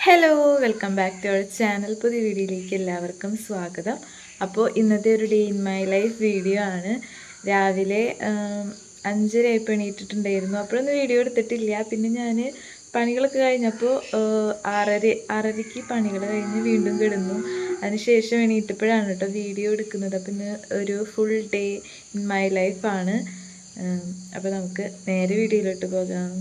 Hello welcome back to our channel. പുതിയ വീഡിയോയിലേക്ക് എല്ലാവർക്കും സ്വാഗതം. അപ്പോൾ ഇന്നത്തെ ഒരു day in my life video ആണ്. രാവിലെ 5:30 എണീറ്റിട്ടുണ്ടായിരുന്നു. അപ്പോഴൊന്നും വീഡിയോ എടുത്തിട്ടില്ല. പിന്നെ ഞാൻ പണികളൊക്കെ കഴിഞ്ഞപ്പോൾ 6:30ക്ക് പണികൾ കഴിഞ്ഞ് വീണ്ടും കിടന്നു. അതിനുശേഷം എണീറ്റപ്പോഴാണ് കേട്ടോ വീഡിയോ എടുക്കുന്നത്. അപ്പം ഇന്ന് ഒരു ഫുൾ ഡേ ഇൻ മൈ ലൈഫാണ്. അപ്പോൾ നമുക്ക് നേരെ വീഡിയോയിലോട്ട് പോകാം.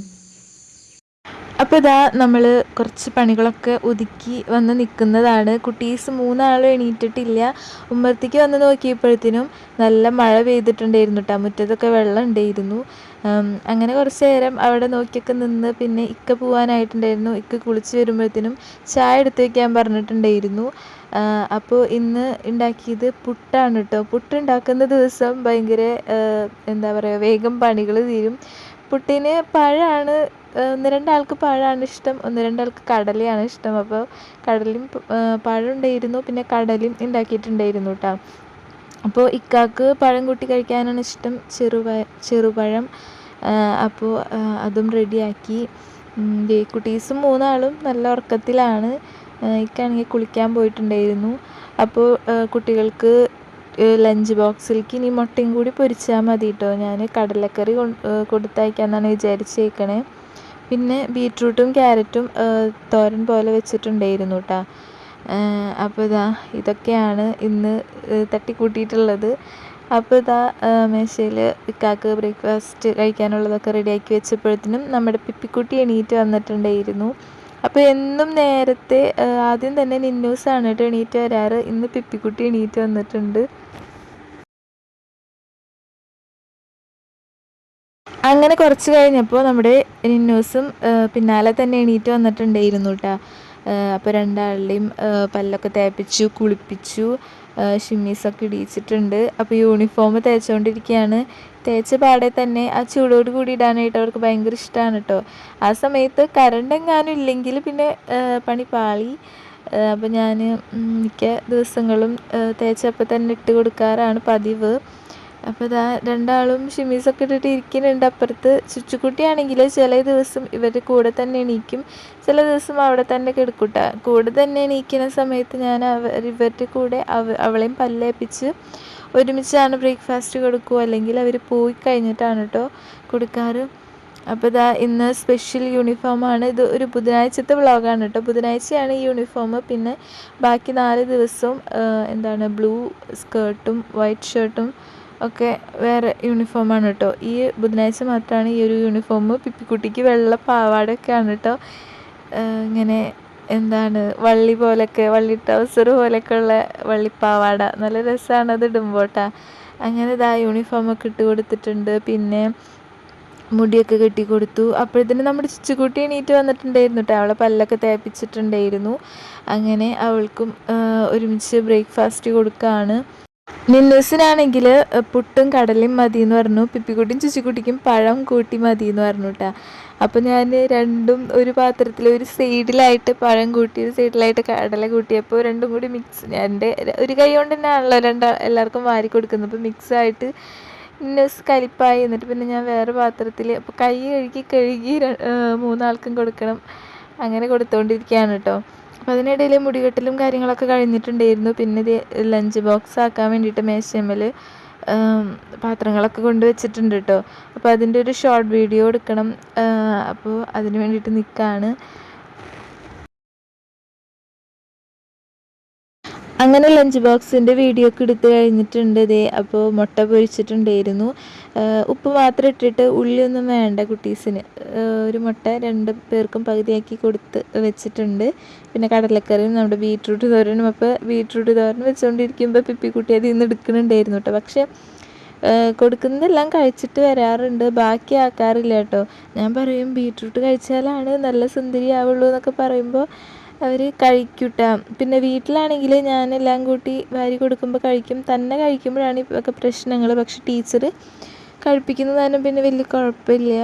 അപ്പോൾ ഇതാ നമ്മൾ കുറച്ച് പണികളൊക്കെ ഒതുക്കി വന്ന് നിൽക്കുന്നതാണ്. കുട്ടീസ് 3 എണീറ്റിട്ടില്ല. ഉമ്മറത്തേക്ക് വന്ന് നോക്കിയപ്പോഴത്തേനും നല്ല മഴ പെയ്തിട്ടുണ്ടായിരുന്നു കേട്ടോ. മുറ്റത്തൊക്കെ വെള്ളം ഉണ്ടായിരുന്നു. അങ്ങനെ കുറച്ച് നേരം അവിടെ നോക്കിയൊക്കെ നിന്ന് പിന്നെ ഇക്ക പോകാനായിട്ടുണ്ടായിരുന്നു. ഇക്ക കുളിച്ച് വരുമ്പോഴത്തേനും ചായ എടുത്ത് വയ്ക്കാൻ പറഞ്ഞിട്ടുണ്ടായിരുന്നു. അപ്പോൾ ഇന്ന് ഉണ്ടാക്കിയത് പുട്ടാണ് കേട്ടോ. പുട്ടുണ്ടാക്കുന്ന ദിവസം ഭയങ്കര എന്താ പറയുക, വേഗം പണികൾ തീരും. പുട്ടിന് പഴമാണ്, 1-2 ആൾക്ക് പഴമാണ് ഇഷ്ടം, 1-2 ആൾക്ക് കടലയാണ് ഇഷ്ടം. അപ്പോൾ കടലയും പഴം ഉണ്ടായിരുന്നു, പിന്നെ കടലയും ഉണ്ടാക്കിയിട്ടുണ്ടായിരുന്നു കേട്ടോ. അപ്പോൾ ഇക്കാക്ക് പഴം കൂട്ടി കഴിക്കാനാണ് ഇഷ്ടം, ചെറുപഴം. അപ്പോൾ അതും റെഡിയാക്കി. കുട്ടീസും 3 നല്ല ഉറക്കത്തിലാണ്. ഇക്കാണെങ്കിൽ കുളിക്കാൻ പോയിട്ടുണ്ടായിരുന്നു. അപ്പോൾ കുട്ടികൾക്ക് ലഞ്ച് ബോക്സിലേക്ക് ഇനി മുട്ടയും കൂടി പൊരിച്ചാൽ മതി കേട്ടോ. ഞാൻ കടലക്കറി കൊടുത്തയക്കാമെന്നാണ് വിചാരിച്ചേക്കണേ. പിന്നെ ബീട്രൂട്ടും ക്യാരറ്റും തോരൻ പോലെ വെച്ചിട്ടുണ്ടായിരുന്നു കേട്ടോ. അപ്പോൾ ഇതൊക്കെയാണ് ഇന്ന് തട്ടിക്കൂട്ടിയിട്ടുള്ളത്. അപ്പോൾ മേശയിൽ ഇക്കാക്ക് ബ്രേക്ക്ഫാസ്റ്റ് കഴിക്കാനുള്ളതൊക്കെ റെഡിയാക്കി വെച്ചപ്പോഴത്തേനും നമ്മുടെ പിപ്പിക്കുട്ടി എണീറ്റ് വന്നിട്ടുണ്ടായിരുന്നു. അപ്പോൾ എന്നും നേരത്തെ ആദ്യം തന്നെ നിന്നൂസാണ് കേട്ടോ എണീറ്റ് വരാറ്. ഇന്ന് പിപ്പിക്കുട്ടി എണീറ്റ് വന്നിട്ടുണ്ട്. അങ്ങനെ കുറച്ച് കഴിഞ്ഞപ്പോൾ നമ്മുടെ നിന്നൂസും പിന്നാലെ തന്നെ എണീറ്റ് വന്നിട്ടുണ്ടായിരുന്നു കേട്ടോ. അപ്പോൾ 2 പല്ലൊക്കെ തേപ്പിച്ചു, കുളിപ്പിച്ചു, ഷിമ്മീസൊക്കെ ഇടിയിച്ചിട്ടുണ്ട്. അപ്പോൾ യൂണിഫോം തേച്ചുകൊണ്ടിരിക്കുകയാണ്. തേച്ച പാടെ തന്നെ ആ ചൂടോട് കൂടി ഇടാനായിട്ട് അവർക്ക് ഭയങ്കര ഇഷ്ടമാണ് കേട്ടോ. ആ സമയത്ത് കറണ്ട് എങ്ങാനും ഇല്ലെങ്കിൽ പിന്നെ പണി പാളി. അപ്പോൾ ഞാൻ മിക്ക ദിവസങ്ങളും തേച്ചപ്പോൾ തന്നെ ഇട്ട് കൊടുക്കാറാണ് പതിവ്. അപ്പോൾ 2 ഷിമീസൊക്കെ ഇട്ടിട്ട് ഇരിക്കുന്നുണ്ട്. അപ്പുറത്ത് ചുച്ചുക്കുട്ടിയാണെങ്കിൽ ചില ദിവസം ഇവരുടെ കൂടെ തന്നെ എണീക്കും, ചില ദിവസം അവിടെ തന്നെ കിടക്കൂട്ട. കൂടെ തന്നെ എണീക്കുന്ന സമയത്ത് ഞാൻ ഇവരുടെ കൂടെ അവളെയും പല്ലേപ്പിച്ച് ഒരുമിച്ചാണ് ബ്രേക്ക്ഫാസ്റ്റ് കൊടുക്കുക, അല്ലെങ്കിൽ അവർ പോയി കഴിഞ്ഞിട്ടാണ് കേട്ടോ കൊടുക്കാറ്. അപ്പോൾ ഇന്ന് സ്പെഷ്യൽ യൂണിഫോമാണ്. ഇത് ഒരു ബുധനാഴ്ചത്തെ വ്ളോഗാണ് കേട്ടോ. ബുധനാഴ്ചയാണ് ഈ യൂണിഫോം. പിന്നെ ബാക്കി 4 ദിവസവും ബ്ലൂ സ്കേർട്ടും വൈറ്റ് ഷർട്ടും ഒക്കെ വേറെ യൂണിഫോമാണ് കേട്ടോ. ഈ ബുധനാഴ്ച മാത്രമാണ് ഈ ഒരു യൂണിഫോം. പിപ്പിക്കുട്ടിക്ക് വെള്ള പാവാടൊക്കെയാണ് കേട്ടോ. ഇങ്ങനെ വള്ളി പോലൊക്കെ, വള്ളി ട്രൗസർ പോലെയൊക്കെ ഉള്ള വള്ളിപ്പാവാട, നല്ല രസമാണ് അത് ഇടുമ്പോട്ടാ. അങ്ങനെ യൂണിഫോമൊക്കെ ഇട്ട് കൊടുത്തിട്ടുണ്ട്. പിന്നെ മുടിയൊക്കെ കെട്ടി കൊടുത്തു. അപ്പോഴത്തേനും നമ്മുടെ ചുച്ചുകുട്ടി എണീറ്റ് വന്നിട്ടുണ്ടായിരുന്നു കേട്ടോ. അവളെ പല്ലൊക്കെ തേപ്പിച്ചിട്ടുണ്ടായിരുന്നു. അങ്ങനെ അവൾക്കും ഒരുമിച്ച് ബ്രേക്ക്ഫാസ്റ്റ് കൊടുക്കുകയാണ്. നിന്നൂസിനാണെങ്കിൽ പുട്ടും കടലയും മതി എന്ന് പറഞ്ഞു. പിപ്പിക്കുട്ടിയും ചുച്ചിക്കുട്ടിക്കും പഴം കൂട്ടി മതി എന്ന് പറഞ്ഞു കേട്ടോ. അപ്പോൾ ഞാൻ രണ്ടും ഒരു പാത്രത്തിൽ ഒരു സൈഡിലായിട്ട് പഴം കൂട്ടി ഒരു സൈഡിലായിട്ട് കടല കൂട്ടിയപ്പോൾ രണ്ടും കൂടി മിക്സ്, എൻ്റെ ഒരു കൈ കൊണ്ട് തന്നെയാണല്ലോ എല്ലാവർക്കും വാരി കൊടുക്കുന്നത്. അപ്പോൾ മിക്സായിട്ട് നിന്നൂസ് കലിപ്പായി. എന്നിട്ട് പിന്നെ ഞാൻ വേറെ പാത്രത്തിൽ, അപ്പോൾ കൈ കഴുകി 3 ആൾക്കും കൊടുക്കണം. അങ്ങനെ കൊടുത്തുകൊണ്ടിരിക്കുകയാണ് കേട്ടോ. അപ്പോൾ അതിനിടയിൽ മുടികെട്ടലും കാര്യങ്ങളൊക്കെ കഴിഞ്ഞിട്ടുണ്ടായിരുന്നു. പിന്നെ ലഞ്ച് ബോക്സ് ആക്കാൻ വേണ്ടിയിട്ട് മേശമ്മൽ പാത്രങ്ങളൊക്കെ കൊണ്ടുവച്ചിട്ടുണ്ട് കേട്ടോ. അപ്പോൾ അതിൻ്റെ ഒരു ഷോർട്ട് വീഡിയോ എടുക്കണം. അപ്പോൾ അതിന് വേണ്ടിയിട്ട് നിൽക്കുകയാണ്. അങ്ങനെ ലഞ്ച് ബോക്സിൻ്റെ വീഡിയോ ഒക്കെ എടുത്ത് കഴിഞ്ഞിട്ടുണ്ട്. അപ്പോൾ മുട്ട പൊരിച്ചിട്ടുണ്ടായിരുന്നു. ഉപ്പ് മാത്രം ഇട്ടിട്ട്, ഉള്ളിയൊന്നും വേണ്ട കുട്ടീസിന്. ഒരു മുട്ട 2 പേർക്കും പകുതിയാക്കി കൊടുത്ത് വെച്ചിട്ടുണ്ട്. പിന്നെ കടലക്കറിയും നമ്മുടെ ബീട്രൂട്ട് തോരനും. അപ്പോൾ ബീട്രൂട്ട് തോരൻ വെച്ചുകൊണ്ടിരിക്കുമ്പോൾ പിപ്പിക്കുട്ടി അതിൽ നിന്ന് എടുക്കുന്നുണ്ടായിരുന്നു കേട്ടോ. പക്ഷേ കൊടുക്കുന്നതെല്ലാം കഴിച്ചിട്ട് വരാറുണ്ട്, ബാക്കി ആക്കാറില്ല കേട്ടോ. ഞാൻ പറയും ബീട്രൂട്ട് കഴിച്ചാലാണ് നല്ല സുന്ദരിയാവുള്ളൂ എന്നൊക്കെ പറയുമ്പോൾ അവർ കഴിക്കൂട്ട. പിന്നെ വീട്ടിലാണെങ്കിൽ ഞാനെല്ലാം കൂട്ടി വാരി കൊടുക്കുമ്പോൾ കഴിക്കും, തന്നെ കഴിക്കുമ്പോഴാണ് ഇതൊക്കെ പ്രശ്നങ്ങൾ. പക്ഷെ ടീച്ചർ കഴിപ്പിക്കുന്നതാണ് പിന്നെ വലിയ കുഴപ്പമില്ല.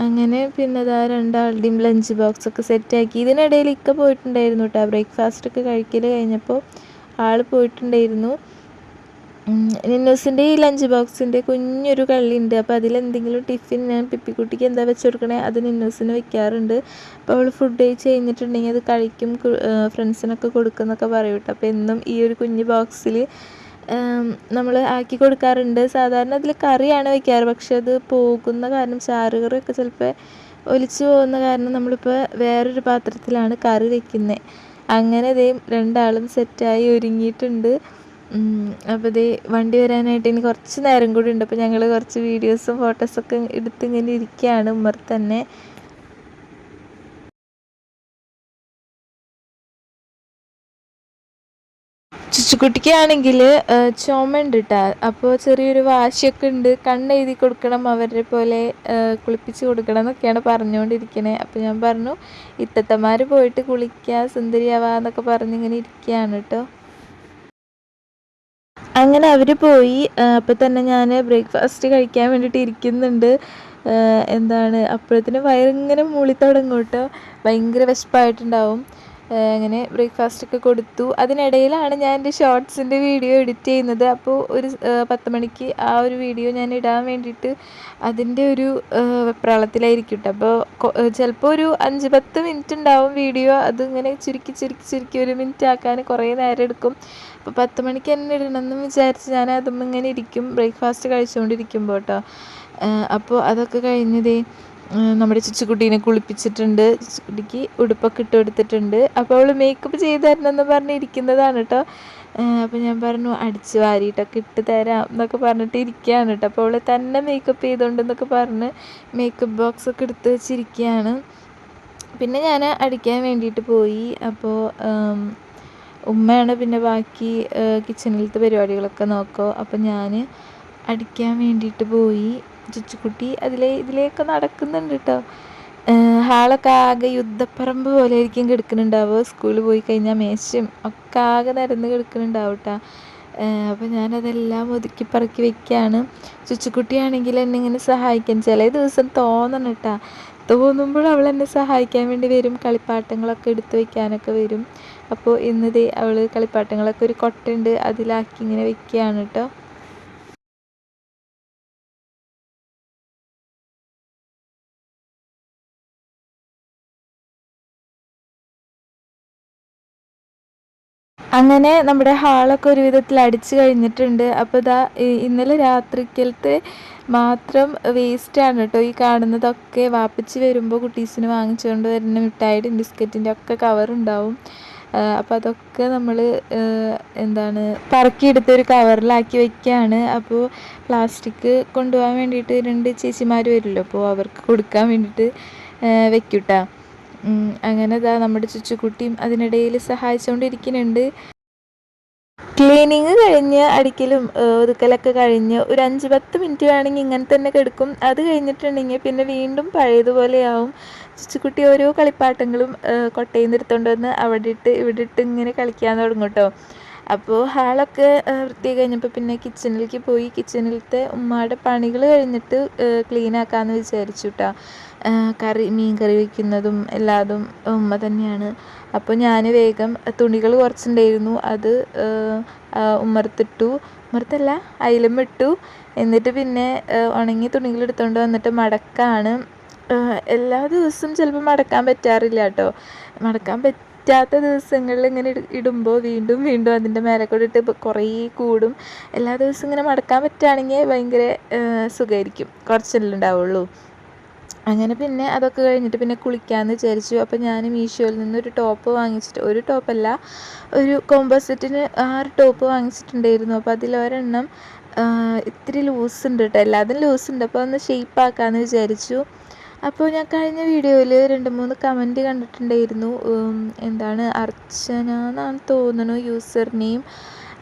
അങ്ങനെ പിന്നെ 2 ലഞ്ച് ബോക്സൊക്കെ സെറ്റാക്കി. ഇതിനിടയിൽ ഇക്ക പോയിട്ടുണ്ടായിരുന്നു കേട്ടോ. ബ്രേക്ക്ഫാസ്റ്റൊക്കെ കഴിക്കൽ കഴിഞ്ഞപ്പോൾ ആൾ പോയിട്ടുണ്ടായിരുന്നു. നിന്നൂസിൻ്റെ ഈ ലഞ്ച് ബോക്സിൻ്റെ കുഞ്ഞൊരു കള്ളിയുണ്ട്. അപ്പോൾ അതിലെന്തെങ്കിലും ടിഫിൻ ഞാൻ പിപ്പിക്കുട്ടിക്ക് എന്താ വെച്ച് കൊടുക്കണേ അത് നിന്നൂസിന് വെക്കാറുണ്ട്. അപ്പോൾ അവൾ ഫുഡ് കഴിച്ച് കഴിഞ്ഞിട്ടുണ്ടെങ്കിൽ അത് കഴിക്കും, ഫ്രണ്ട്സിനൊക്കെ കൊടുക്കുന്നൊക്കെ പറയും കേട്ടോ. അപ്പോൾ എന്നും ഈ ഒരു കുഞ്ഞ് ബോക്സിൽ നമ്മൾ ആക്കി കൊടുക്കാറുണ്ട്. സാധാരണ അതിൽ കറിയാണ് വയ്ക്കാറ്, പക്ഷെ അത് പോകുന്ന കാരണം ചാറുകറിയൊക്കെ ചിലപ്പോൾ ഒലിച്ചു പോകുന്ന കാരണം നമ്മളിപ്പോൾ വേറൊരു പാത്രത്തിലാണ് കറി വയ്ക്കുന്നത്. അങ്ങനെ ദേ രണ്ടാളും സെറ്റായി ഒരുങ്ങിയിട്ടുണ്ട്. അപ്പോൾ ദേ വണ്ടി വരാനായിട്ട് ഇനി കുറച്ച് നേരം കൂടി ഉണ്ട്. അപ്പോൾ ഞങ്ങൾ കുറച്ച് വീഡിയോസും ഫോട്ടോസൊക്കെ എടുത്ത് ഇങ്ങനെ ഇരിക്കുകയാണ് ഉമ്മറത്ത് തന്നെ. ചുച്ചുക്കുട്ടിക്കാണെങ്കിൽ ചുമയുണ്ട് കേട്ടോ. അപ്പോൾ ചെറിയൊരു വാശിയൊക്കെ ഉണ്ട്. കണ്ണെഴുതി കൊടുക്കണം, അവരുടെ പോലെ കുളിപ്പിച്ച് കൊടുക്കണം എന്നൊക്കെയാണ് പറഞ്ഞുകൊണ്ടിരിക്കുന്നത്. അപ്പോൾ ഞാൻ പറഞ്ഞു ഇത്തത്തമാർ പോയിട്ട് കുളിക്കുക സുന്ദരിയാവാന്നൊക്കെ പറഞ്ഞിങ്ങനെ ഇരിക്കുകയാണ് കേട്ടോ. അങ്ങനെ അവർ പോയി. അപ്പോൾ തന്നെ ഞാൻ ബ്രേക്ക്ഫാസ്റ്റ് കഴിക്കാൻ വേണ്ടിയിട്ട് ഇരിക്കുന്നുണ്ട്. എന്താണ് അപ്പോഴത്തേനും വയറിങ്ങനെ മൂളി തുടങ്ങും കേട്ടോ. ഭയങ്കര വിശപ്പായിട്ടുണ്ടാവും. അങ്ങനെ ബ്രേക്ക്ഫാസ്റ്റൊക്കെ കൊടുത്തു. അതിനിടയിലാണ് ഞാൻ എൻ്റെ ഷോർട്സിൻ്റെ വീഡിയോ എഡിറ്റ് ചെയ്യുന്നത്. അപ്പോൾ ഒരു 10 മണിക്ക് ആ ഒരു വീഡിയോ ഞാൻ ഇടാൻ വേണ്ടിയിട്ട് അതിൻ്റെ ഒരു വെപ്രാളത്തിലായിരിക്കും കേട്ടോ. അപ്പോൾ ചിലപ്പോൾ ഒരു 5-10 മിനിറ്റ് ഉണ്ടാവും വീഡിയോ. അതിങ്ങനെ ചുരുക്കി ഒരു മിനിറ്റ് ആക്കാൻ കുറേ നേരം എടുക്കും. അപ്പോൾ 10 മണിക്ക് തന്നെ ഇടണമെന്ന് വിചാരിച്ച് ഞാൻ അതും ഇങ്ങനെ ഇരിക്കും ബ്രേക്ക്ഫാസ്റ്റ് കഴിച്ചുകൊണ്ടിരിക്കുമ്പോൾ കേട്ടോ. അപ്പോൾ അതൊക്കെ കഴിഞ്ഞതേ നമ്മുടെ ചുച്ചുക്കുട്ടീനെ കുളിപ്പിച്ചിട്ടുണ്ട്. ചുച്ചുക്കുട്ടിക്ക് ഉടുപ്പൊക്കെ ഇട്ട് കൊടുത്തിട്ടുണ്ട്. അപ്പോൾ അവൾ മേക്കപ്പ് ചെയ്ത് തരണമെന്ന് പറഞ്ഞിരിക്കുന്നതാണ് കേട്ടോ. അപ്പോൾ ഞാൻ പറഞ്ഞു അടിച്ച് വാരിയിട്ടൊക്കെ ഇട്ട് തരാം എന്നൊക്കെ പറഞ്ഞിട്ട് ഇരിക്കുകയാണ് കേട്ടോ. അപ്പോൾ അവൾ തന്നെ മേക്കപ്പ് ചെയ്തുകൊണ്ടെന്നൊക്കെ പറഞ്ഞ് മേക്കപ്പ് ബോക്സൊക്കെ എടുത്ത് വെച്ചിരിക്കുകയാണ്. പിന്നെ ഞാൻ അടിക്കാൻ വേണ്ടിയിട്ട് പോയി. അപ്പോൾ ഉമ്മയാണ് പിന്നെ ബാക്കി കിച്ചണിലത്തെ പരിപാടികളൊക്കെ നോക്കുക. അപ്പോൾ ഞാൻ അടിക്കാൻ വേണ്ടിയിട്ട് പോയി. ചുച്ചുക്കുട്ടി ഇതിലേക്ക് നടക്കുന്നുണ്ട് കേട്ടോ. ഹാളൊക്കെ ആകെ യുദ്ധപ്പറമ്പ് പോലെ ആയിരിക്കും കിടക്കുന്നുണ്ടാവുക. സ്കൂളിൽ പോയി കഴിഞ്ഞാൽ മേശയും ഒക്കെ ആകെ നിരന്ന് കിടക്കുന്നുണ്ടാവും കേട്ടോ. അപ്പോൾ ഞാനതെല്ലാം ഒതുക്കി പറക്കി വെക്കുകയാണ്. ചുച്ചുക്കുട്ടിയാണെങ്കിൽ എന്നെ ഇങ്ങനെ സഹായിക്കാൻ ചില ദിവസം തോന്നണം കേട്ടോ. തോന്നുമ്പോൾ അവൾ എന്നെ സഹായിക്കാൻ വേണ്ടി വരും. കളിപ്പാട്ടങ്ങളൊക്കെ എടുത്ത് വയ്ക്കാനൊക്കെ വരും. അപ്പോൾ ഇന്ന് അവൾ കളിപ്പാട്ടങ്ങളൊക്കെ ഒരു കൊട്ടയുണ്ട് അതിലാക്കി ഇങ്ങനെ വെക്കുകയാണ് കേട്ടോ. അങ്ങനെ നമ്മുടെ ഹാളൊക്കെ ഒരു വിധത്തിൽ അടിച്ച് കഴിഞ്ഞിട്ടുണ്ട്. അപ്പോൾ ഇതാ ഇന്നലെ രാത്രിക്കലത്തെ മാത്രം വേസ്റ്റാണ് കേട്ടോ ഈ കാണുന്നതൊക്കെ. വാപ്പിച്ച് വരുമ്പോൾ കുട്ടീസിന് വാങ്ങിച്ചുകൊണ്ട് വരുന്ന മിഠായിയുടെയും ബിസ്ക്കറ്റിൻ്റെ ഒക്കെ കവറുണ്ടാവും. അപ്പോൾ അതൊക്കെ നമ്മൾ എന്താണ് പറക്കിയെടുത്തൊരു കവറിലാക്കി വയ്ക്കുകയാണ്. അപ്പോൾ പ്ലാസ്റ്റിക് കൊണ്ടുപോകാൻ വേണ്ടിയിട്ട് 2 ചേച്ചിമാർ വരുമല്ലോ, അപ്പോൾ അവർക്ക് കൊടുക്കാൻ വേണ്ടിയിട്ട് വെക്കൂട്ടാ. അങ്ങനെ ഇതാ നമ്മുടെ ചുച്ചുക്കുട്ടിയും അതിനിടയിൽ സഹായിച്ചുകൊണ്ടിരിക്കുന്നുണ്ട്. ക്ലീനിങ് കഴിഞ്ഞ് അടിക്കലും ഒതുക്കലൊക്കെ കഴിഞ്ഞ് ഒരു 5-10 മിനിറ്റ് വേണമെങ്കിൽ ഇങ്ങനെ തന്നെ കിടക്കും. അത് കഴിഞ്ഞിട്ടുണ്ടെങ്കിൽ പിന്നെ വീണ്ടും പഴയതുപോലെയാവും. ചുച്ചുക്കുട്ടി ഓരോ കളിപ്പാട്ടങ്ങളും കൊട്ടയിൽ നിന്ന് എടുത്തുകൊണ്ട് വന്ന് ഇവിടെ ഇട്ട് ഇങ്ങനെ കളിക്കാൻ തുടങ്ങും കേട്ടോ. അപ്പോൾ ഹാളൊക്കെ വൃത്തിയായി കഴിഞ്ഞപ്പോൾ പിന്നെ കിച്ചണിലേക്ക് പോയി. കിച്ചണിലത്തെ ഉമ്മയുടെ പണികൾ കഴിഞ്ഞിട്ട് ക്ലീൻ ആക്കാമെന്ന് വിചാരിച്ചു കേട്ടോ. മീൻ കറി വയ്ക്കുന്നതും എല്ലാതും ഉമ്മ തന്നെയാണ്. അപ്പോൾ ഞാൻ വേഗം തുണികൾ കുറച്ചുണ്ടായിരുന്നു അത് ഉമ്മറത്തല്ല അയലുമിട്ടു. എന്നിട്ട് പിന്നെ ഉണങ്ങിയ തുണികൾ എടുത്തുകൊണ്ട് വന്നിട്ട് മടക്കാണ്. എല്ലാ ദിവസവും ചിലപ്പോൾ മടക്കാൻ പറ്റാറില്ല കേട്ടോ. മടക്കാൻ പറ്റാത്ത ദിവസങ്ങളിൽ ഇങ്ങനെ ഇടുമ്പോൾ വീണ്ടും അതിൻ്റെ മേലെ കൂടെ ഇട്ട് കുറേ കൂടും. എല്ലാ ദിവസവും ഇങ്ങനെ മടക്കാൻ പറ്റുകയാണെങ്കിൽ ഭയങ്കര സുഖമായിരിക്കും, കുറച്ചല്ലേ ഉണ്ടാവുള്ളൂ. അങ്ങനെ പിന്നെ അതൊക്കെ കഴിഞ്ഞിട്ട് പിന്നെ കുളിക്കാമെന്ന് വിചാരിച്ചു. അപ്പോൾ ഞാൻ മീഷോയിൽ നിന്നൊരു ടോപ്പ് വാങ്ങിച്ചിട്ട്, ഒരു ടോപ്പല്ല ഒരു കോംബോ സെറ്റിന് 6 ടോപ്പ് വാങ്ങിച്ചിട്ടുണ്ടായിരുന്നു. അപ്പോൾ അതിലൊരെണ്ണം ഇത്തിരി ലൂസുണ്ട് കേട്ടോ, എല്ലാതും ലൂസുണ്ട്. അപ്പോൾ ഒന്ന് ഷേപ്പ് ആക്കാമെന്ന് വിചാരിച്ചു. അപ്പോൾ ഞാൻ കഴിഞ്ഞ വീഡിയോയിൽ 2-3 കമൻറ്റ് കണ്ടിട്ടുണ്ടായിരുന്നു. എന്താണ് അർച്ചന എന്നാണ് തോന്നുന്നു യൂസർ നെയിം.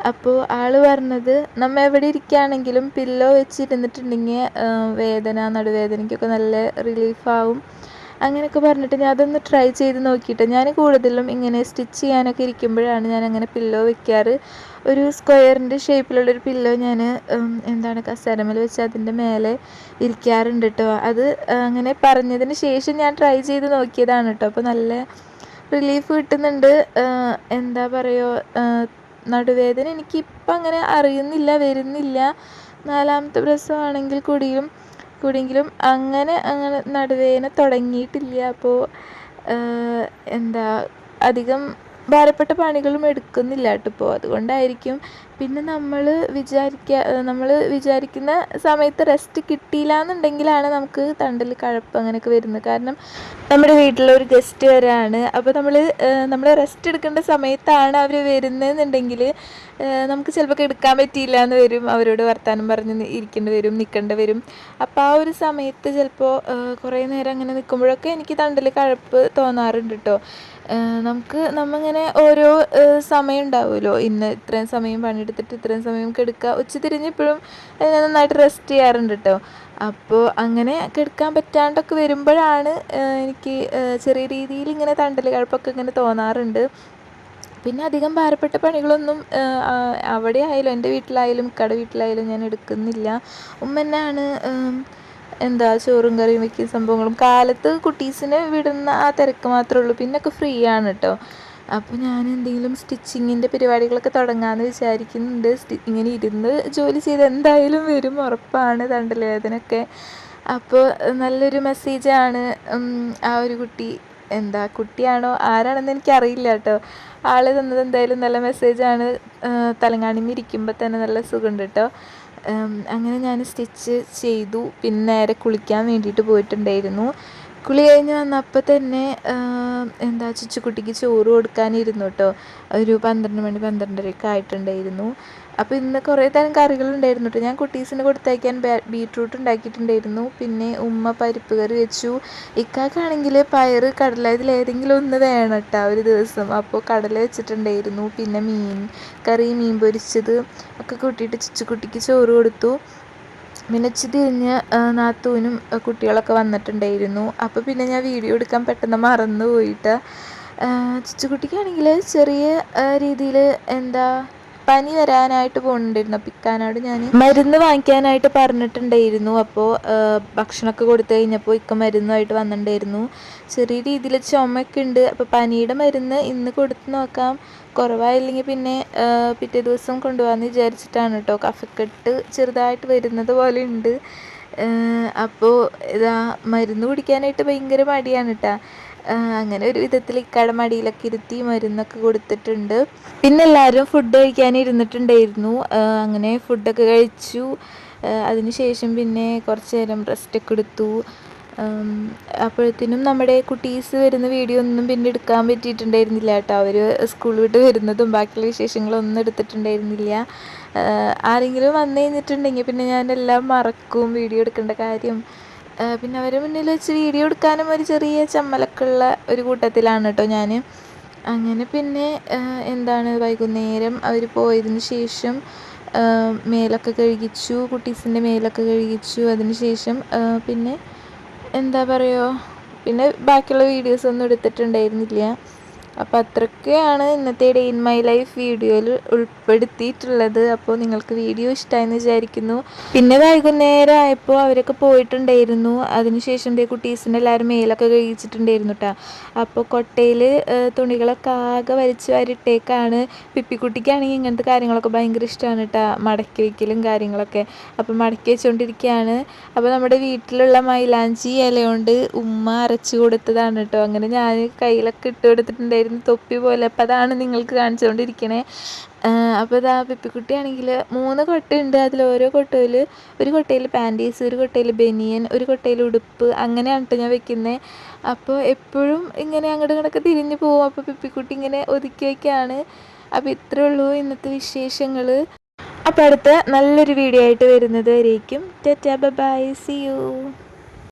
അപ്പോൾ ആൾ പറഞ്ഞത് നമ്മൾ എവിടെ ഇരിക്കുകയാണെങ്കിലും പില്ലോ വെച്ചിരുന്നിട്ടുണ്ടെങ്കിൽ നടുവേദനയ്ക്കൊക്കെ നല്ല റിലീഫാവും അങ്ങനെയൊക്കെ പറഞ്ഞിട്ട് ഞാൻ അതൊന്ന് ട്രൈ ചെയ്ത് നോക്കിയിട്ട്. ഞാൻ കൂടുതലും ഇങ്ങനെ സ്റ്റിച്ച് ചെയ്യാനൊക്കെ ഇരിക്കുമ്പോഴാണ് ഞാൻ അങ്ങനെ പില്ലോ വെക്കാറ്. ഒരു സ്ക്വയറിൻ്റെ ഷേപ്പിലുള്ളൊരു പില്ലോ ഞാൻ കസേരമേൽ വെച്ച് അതിൻ്റെ മേലെ ഇരിക്കാറുണ്ട് കേട്ടോ. അത് അങ്ങനെ പറഞ്ഞതിന് ശേഷം ഞാൻ ട്രൈ ചെയ്ത് നോക്കിയതാണ് കേട്ടോ. അപ്പോൾ നല്ല റിലീഫ് കിട്ടുന്നുണ്ട്. എന്താ പറയുക, നടുവേദന എനിക്കിപ്പം അങ്ങനെ അറിയുന്നില്ല, വരുന്നില്ല. 4ാമത്തെ പ്രസവമാണെങ്കിൽ കൂടിയെങ്കിലും അങ്ങനെ നടുവേദന തുടങ്ങിയിട്ടില്ല. അപ്പോൾ എന്താ അധികം ഭാരപ്പെട്ട പണികളും എടുക്കുന്നില്ല കേട്ടോ ഇപ്പോൾ. അതുകൊണ്ടായിരിക്കും. പിന്നെ നമ്മൾ വിചാരിക്കുന്ന സമയത്ത് റെസ്റ്റ് കിട്ടിയില്ല എന്നുണ്ടെങ്കിലാണ് നമുക്ക് തണ്ടൽ കഴപ്പ് അങ്ങനെയൊക്കെ വരുന്നത്. കാരണം നമ്മുടെ വീട്ടിലൊരു ഗസ്റ്റ് വരാണ്. അപ്പോൾ നമ്മൾ റെസ്റ്റ് എടുക്കേണ്ട സമയത്താണ് അവർ വരുന്നതെന്നുണ്ടെങ്കിൽ നമുക്ക് ചിലപ്പോൾ എടുക്കാൻ പറ്റിയില്ല എന്ന് വരും. അവരോട് വർത്താനം പറഞ്ഞ് നിൽക്കേണ്ടി വരും. അപ്പോൾ ആ ഒരു സമയത്ത് ചിലപ്പോൾ കുറേ നേരം അങ്ങനെ നിൽക്കുമ്പോഴൊക്കെ എനിക്ക് തണ്ടൽ കഴപ്പ് തോന്നാറുണ്ട് കേട്ടോ. നമ്മിങ്ങനെ ഓരോ സമയം ഉണ്ടാവുമല്ലോ, ഇത്രയും സമയം പണിയെടുത്തിട്ട് ഇത്രയും സമയം കിടക്കുക. ഉച്ചതിരിഞ്ഞ് ഇപ്പോഴും നന്നായിട്ട് റെസ്റ്റ് ചെയ്യാറുണ്ട് കേട്ടോ. അപ്പോൾ അങ്ങനെ കിടക്കാൻ പറ്റാണ്ടൊക്കെ വരുമ്പോഴാണ് എനിക്ക് ചെറിയ രീതിയിൽ ഇങ്ങനെ തണ്ടൽ കഴപ്പൊക്കെ ഇങ്ങനെ തോന്നാറുണ്ട്. പിന്നെ അധികം ഭാരപ്പെട്ട പണികളൊന്നും അവിടെ ആയാലും എൻ്റെ വീട്ടിലായാലും ഇക്കടെ വീട്ടിലായാലും ഞാൻ എടുക്കുന്നില്ല. ഉമ്മ തന്നെയാണ് ചോറും കറിയും വയ്ക്കുന്ന സംഭവങ്ങളും. കാലത്ത് കുട്ടീസിനെ വിടുന്ന ആ തിരക്ക് മാത്രമേ ഉള്ളൂ. പിന്നൊക്കെ ഫ്രീ ആണ് കേട്ടോ. അപ്പോൾ ഞാൻ എന്തെങ്കിലും സ്റ്റിച്ചിങ്ങിൻ്റെ പരിപാടികളൊക്കെ തുടങ്ങാമെന്ന് വിചാരിക്കുന്നുണ്ട്. ഇങ്ങനെ ഇരുന്ന് ജോലി ചെയ്ത് എന്തായാലും വരും, ഉറപ്പാണ് തണ്ടൽ വേദനയൊക്കെ. അപ്പോൾ നല്ലൊരു മെസ്സേജാണ് ആ ഒരു കുട്ടിയാണോ ആരാണെന്ന് എനിക്കറിയില്ല കേട്ടോ. ആൾ തന്നത് എന്തായാലും നല്ല മെസ്സേജാണ്. തലങ്ങാണിമ ഇരിക്കുമ്പോൾ തന്നെ നല്ല സുഖമുണ്ട് കേട്ടോ. അങ്ങനെ ഞാൻ സ്റ്റിച്ച് ചെയ്തു. പിന്നെ നേരെ കുളിക്കാൻ വേണ്ടിയിട്ട് പോയിട്ടുണ്ടായിരുന്നു. കുളി കഴിഞ്ഞ് വന്നപ്പോൾ തന്നെ ചുച്ചുക്കുട്ടിക്ക് ചോറ് കൊടുക്കാനിരുന്നു കേട്ടോ. ഒരു 12 മണി 12:30 ആയിട്ടുണ്ടായിരുന്നു. അപ്പോൾ ഇന്ന് കുറേ തരം കറികളുണ്ടായിരുന്നു കേട്ടോ. ഞാൻ കുട്ടീസിന് കൊടുത്തയക്കാൻ ബീട്രൂട്ട് ഉണ്ടാക്കിയിട്ടുണ്ടായിരുന്നു. പിന്നെ ഉമ്മ പരിപ്പ് കറി വെച്ചു. ഇക്കാക്കാണെങ്കിൽ പയറ്, കടല ഇതിലേതെങ്കിലും ഒന്ന് വേണം കേട്ടോ ഒരു ദിവസം. അപ്പോൾ കടല വെച്ചിട്ടുണ്ടായിരുന്നു. പിന്നെ മീൻ കറി, മീൻ പൊരിച്ചത് ഒക്കെ കൂട്ടിയിട്ട് ചുച്ചുക്കുട്ടിക്ക് ചോറ് കൊടുത്തു. പിന്നെ തിരിഞ്ഞ് നാത്തൂനും കുട്ടികളൊക്കെ വന്നിട്ടുണ്ടായിരുന്നു. അപ്പോൾ പിന്നെ ഞാൻ വീഡിയോ എടുക്കാൻ പെട്ടെന്ന് മറന്നു പോയിട്ട്. ചുച്ചുകുട്ടിക്കാണെങ്കിൽ ചെറിയ രീതിയിൽ പനി വരാനായിട്ട് പോകുന്നുണ്ടായിരുന്നു. അപ്പോൾ ഇക്കാനോട് ഞാൻ മരുന്ന് വാങ്ങിക്കാനായിട്ട് പറഞ്ഞിട്ടുണ്ടായിരുന്നു. അപ്പോൾ ഭക്ഷണമൊക്കെ കൊടുത്തു കഴിഞ്ഞപ്പോൾ ഇക്ക മരുന്നുമായിട്ട് വന്നിട്ടുണ്ടായിരുന്നു. ചെറിയ രീതിയിൽ ചുമയൊക്കെ ഉണ്ട്. അപ്പോൾ പനിയുടെ മരുന്ന് ഇന്ന് കൊടുത്ത് നോക്കാം. കുറവായില്ലെങ്കിൽ പിന്നെ പിറ്റേ ദിവസം കൊണ്ടുപോകാമെന്ന് വിചാരിച്ചിട്ടാണ് കേട്ടോ. കഫക്കെട്ട് ചെറുതായിട്ട് വരുന്നത് പോലെ ഉണ്ട്. അപ്പോൾ മരുന്ന് കുടിക്കാനായിട്ട് ഭയങ്കര മടിയാണ് കേട്ടോ. അങ്ങനെ ഒരു വിധത്തിൽ ഇക്കയുടെ മടിയിലൊക്കെ ഇരുത്തി മരുന്നൊക്കെ കൊടുത്തിട്ടുണ്ട്. പിന്നെ എല്ലാവരും ഫുഡ് കഴിക്കാൻ ഇരുന്നിട്ടുണ്ടായിരുന്നു. അങ്ങനെ ഫുഡൊക്കെ കഴിച്ചു. അതിനുശേഷം പിന്നെ കുറച്ച് നേരം റെസ്റ്റൊക്കെ എടുത്തു. അപ്പോഴത്തേനും നമ്മുടെ കുട്ടീസ് വരുന്ന വീഡിയോ ഒന്നും പിന്നെ എടുക്കാൻ പറ്റിയിട്ടുണ്ടായിരുന്നില്ല കേട്ടോ. അവർ സ്കൂൾ വിട്ട് വരുന്നതും ബാക്കിയുള്ള വിശേഷങ്ങളൊന്നും എടുത്തിട്ടുണ്ടായിരുന്നില്ല. ആരെങ്കിലും വന്നു കഴിഞ്ഞിട്ടുണ്ടെങ്കിൽ പിന്നെ ഞാനെല്ലാം മറക്കും, വീഡിയോ എടുക്കേണ്ട കാര്യം. പിന്നെ അവരെ മുന്നിൽ വെച്ച് വീഡിയോ എടുക്കാനും ഒരു ചെറിയ ചമ്മലൊക്കെ ഉള്ള ഒരു കൂട്ടത്തിലാണ് കേട്ടോ ഞാൻ. അങ്ങനെ പിന്നെ വൈകുന്നേരം അവർ പോയതിന് ശേഷം മേലൊക്കെ കഴുകിച്ചു, കുട്ടീസിൻ്റെ മേലൊക്കെ കഴുകിച്ചു. അതിന് ശേഷം പിന്നെ പിന്നെ ബാക്കിയുള്ള വീഡിയോസൊന്നും എടുത്തിട്ടുണ്ടായിരുന്നില്ല. അപ്പോൾ അത്രയൊക്കെയാണ് ഇന്നത്തെ ഡേ ഇൻ മൈ ലൈഫ് വീഡിയോയിൽ ഉൾപ്പെടുത്തിയിട്ടുള്ളത്. അപ്പോൾ നിങ്ങൾക്ക് വീഡിയോ ഇഷ്ടമായെന്ന് വിചാരിക്കുന്നു. പിന്നെ വൈകുന്നേരം ആയപ്പോൾ അവരൊക്കെ പോയിട്ടുണ്ടായിരുന്നു. അതിനുശേഷം കുട്ടീസിൻ്റെ എല്ലാവരും മേലൊക്കെ കഴിച്ചിട്ടുണ്ടായിരുന്നു കേട്ടോ. അപ്പോൾ കൊട്ടയിൽ തുണികളൊക്കെ ആകെ വലിച്ചു വാരിട്ടേക്കാണ്. പിപ്പിക്കുട്ടിക്കാണെങ്കിൽ ഇങ്ങനത്തെ കാര്യങ്ങളൊക്കെ ഭയങ്കര ഇഷ്ടമാണ് കേട്ടോ, മടക്കി വയ്ക്കലും കാര്യങ്ങളൊക്കെ. അപ്പോൾ മടക്കി വെച്ചുകൊണ്ടിരിക്കുകയാണ്. അപ്പോൾ നമ്മുടെ വീട്ടിലുള്ള മൈലാഞ്ചി ഇല കൊണ്ട് ഉമ്മ അരച്ചു കൊടുത്തതാണ് കേട്ടോ. അങ്ങനെ ഞാൻ കയ്യിലൊക്കെ ഇട്ട് കൊടുത്തിട്ടുണ്ടായിരുന്നു, തൊപ്പി പോലെ. അപ്പോൾ അതാണ് നിങ്ങൾക്ക് കാണിച്ചുകൊണ്ടിരിക്കണേ. അപ്പോൾ പിപ്പിക്കുട്ടിയാണെങ്കിൽ 3 കൊട്ടയുണ്ട്. അതിൽ ഓരോ കൊട്ടയിൽ ഒരു കൊട്ടയിൽ പാൻറ്റീസ്, ഒരു കൊട്ടയിൽ ബനിയൻ, ഒരു കൊട്ടയിൽ ഉടുപ്പ്, അങ്ങനെയാണ് കേട്ടോ ഞാൻ വെക്കുന്നത്. അപ്പോൾ എപ്പോഴും ഇങ്ങനെ അങ്ങോട്ടും ഇങ്ങോട്ടൊക്കെ തിരിഞ്ഞു പോകും. അപ്പോൾ പിപ്പിക്കുട്ടി ഇങ്ങനെ ഒതുക്കി വയ്ക്കുകയാണ്. അപ്പോൾ ഇത്രയേ ഉള്ളൂ ഇന്നത്തെ വിശേഷങ്ങൾ. അപ്പോൾ അടുത്ത നല്ലൊരു വീഡിയോ ആയിട്ട് വരുന്നത് വരേക്കും ടാറ്റാ ബൈ, സീ യു.